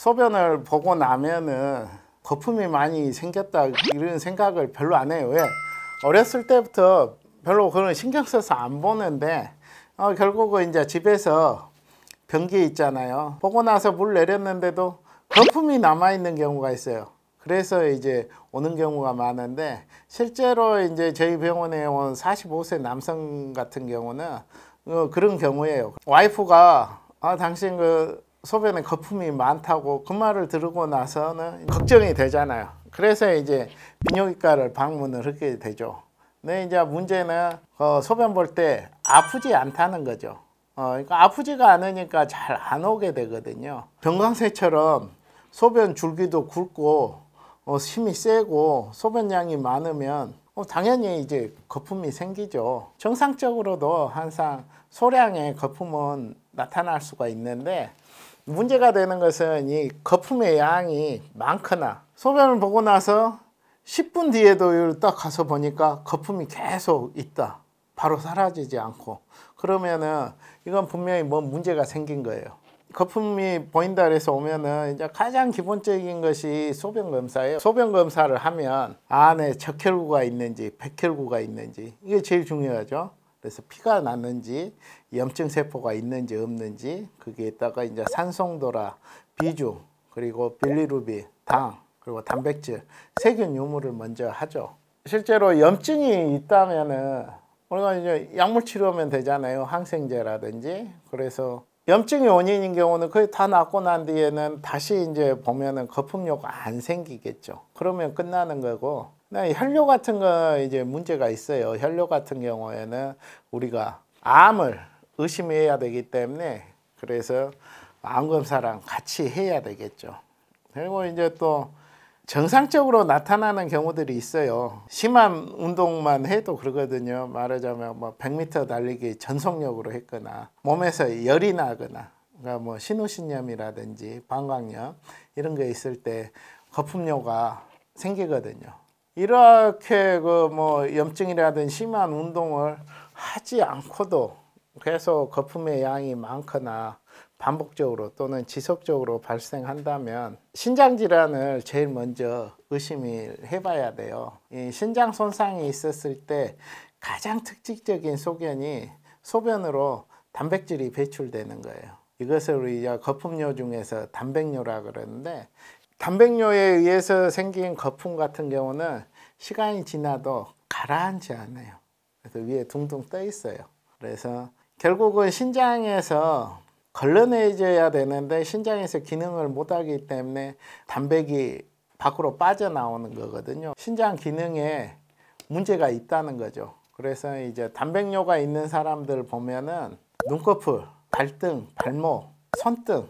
소변을 보고 나면은 거품이 많이 생겼다 이런 생각을 별로 안 해요. 왜? 어렸을 때부터 별로 그런 신경 써서 안 보는데 결국은 이제 집에서 변기 있잖아요. 보고 나서 물 내렸는데도 거품이 남아 있는 경우가 있어요. 그래서 이제 오는 경우가 많은데, 실제로 이제 저희 병원에 온 45세 남성 같은 경우는 그런 경우예요. 와이프가 당신 그 소변에 거품이 많다고 그 말을 들고 나서는 걱정이 되잖아요. 그래서 이제 비뇨기과를 방문을 하게 되죠. 근데 이제 문제는 소변 볼 때 아프지 않다는 거죠. 그러니까 아프지가 않으니까 잘 안 오게 되거든요. 병강세처럼 소변 줄기도 굵고 힘이 세고 소변량이 많으면 당연히 이제 거품이 생기죠. 정상적으로도 항상 소량의 거품은 나타날 수가 있는데, 문제가 되는 것은 이 거품의 양이 많거나, 소변을 보고 나서 10분 뒤에도 딱 가서 보니까 거품이 계속 있다, 바로 사라지지 않고, 그러면은 이건 분명히 뭔 문제가 생긴 거예요. 거품이 보인다 그래서 오면은 이제 가장 기본적인 것이 소변 검사예요. 소변 검사를 하면 안에 적혈구가 있는지 백혈구가 있는지, 이게 제일 중요하죠. 그래서 피가 났는지, 염증 세포가 있는지 없는지, 거기에다가 이제 산송도라, 비중, 그리고 빌리루빈, 당, 그리고 단백질, 세균 유무를 먼저 하죠. 실제로 염증이 있다면은 우리가 이제 약물 치료하면 되잖아요. 항생제라든지. 그래서 염증이 원인인 경우는 거의 다 낫고 난 뒤에는 다시 이제 보면은 거품료가 안 생기겠죠. 그러면 끝나는 거고, 혈뇨 같은 거 이제 문제가 있어요. 혈뇨 같은 경우에는 우리가 암을 의심해야 되기 때문에, 그래서 암 검사랑 같이 해야 되겠죠. 그리고 이제 또 정상적으로 나타나는 경우들이 있어요. 심한 운동만 해도 그러거든요. 말하자면 뭐 100m 달리기 전속력으로 했거나, 몸에서 열이 나거나, 그러니까 뭐 신우신염이라든지 방광염 이런 게 있을 때 거품료가 생기거든요. 이렇게 그 뭐 염증이라든 심한 운동을 하지 않고도 계속 거품의 양이 많거나 반복적으로 또는 지속적으로 발생한다면 신장 질환을 제일 먼저 의심을 해봐야 돼요. 이 신장 손상이 있었을 때 가장 특징적인 소견이 소변으로 단백질이 배출되는 거예요. 이것을 우리가 거품료 중에서 단백뇨라 그러는데, 단백뇨에 의해서 생긴 거품 같은 경우는 시간이 지나도 가라앉지 않아요. 그래서 위에 둥둥 떠 있어요. 그래서 결국은 신장에서 걸러내줘야 되는데 신장에서 기능을 못하기 때문에 단백이 밖으로 빠져나오는 거거든요. 신장 기능에 문제가 있다는 거죠. 그래서 이제 단백뇨가 있는 사람들 보면은 눈꺼풀, 발등, 발목, 손등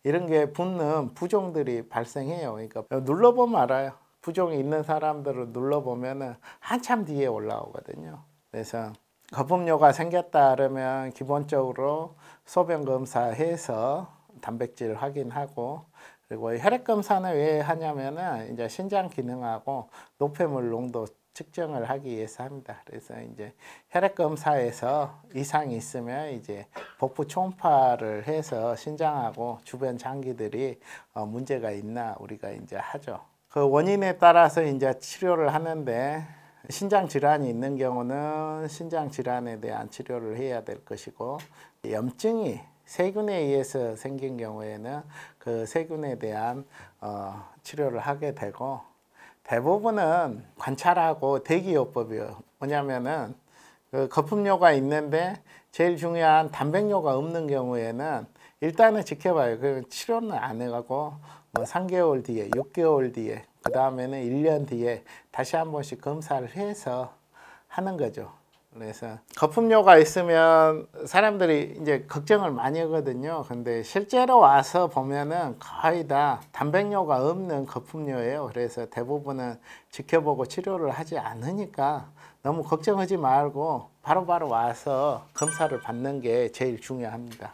이런 게 붓는 부종들이 발생해요. 그러니까 눌러보면 알아요. 부종이 있는 사람들을 눌러보면은 한참 뒤에 올라오거든요. 그래서 거품료가 생겼다 그러면 기본적으로 소변 검사해서 단백질 확인하고, 그리고 혈액 검사는 왜 하냐면은 이제 신장 기능하고 노폐물 농도 측정을 하기 위해서 합니다. 그래서 이제 혈액 검사에서 이상이 있으면 이제 복부 초음파를 해서 신장하고 주변 장기들이 문제가 있나 우리가 이제 하죠. 그 원인에 따라서 이제 치료를 하는데, 신장 질환이 있는 경우는 신장 질환에 대한 치료를 해야 될 것이고, 염증이 세균에 의해서 생긴 경우에는 그 세균에 대한 치료를 하게 되고, 대부분은 관찰하고 대기요법이에요. 뭐냐면은 그 거품료가 있는데 제일 중요한 단백뇨가 없는 경우에는 일단은 지켜봐요. 그 치료는 안 해가고 뭐 3개월 뒤에, 6개월 뒤에, 그 다음에는 1년 뒤에 다시 한 번씩 검사를 해서 하는 거죠. 그래서 거품료가 있으면 사람들이 이제 걱정을 많이 하거든요. 근데 실제로 와서 보면은 거의 다 단백뇨가 없는 거품료예요. 그래서 대부분은 지켜보고 치료를 하지 않으니까 너무 걱정하지 말고 바로바로 와서 검사를 받는 게 제일 중요합니다.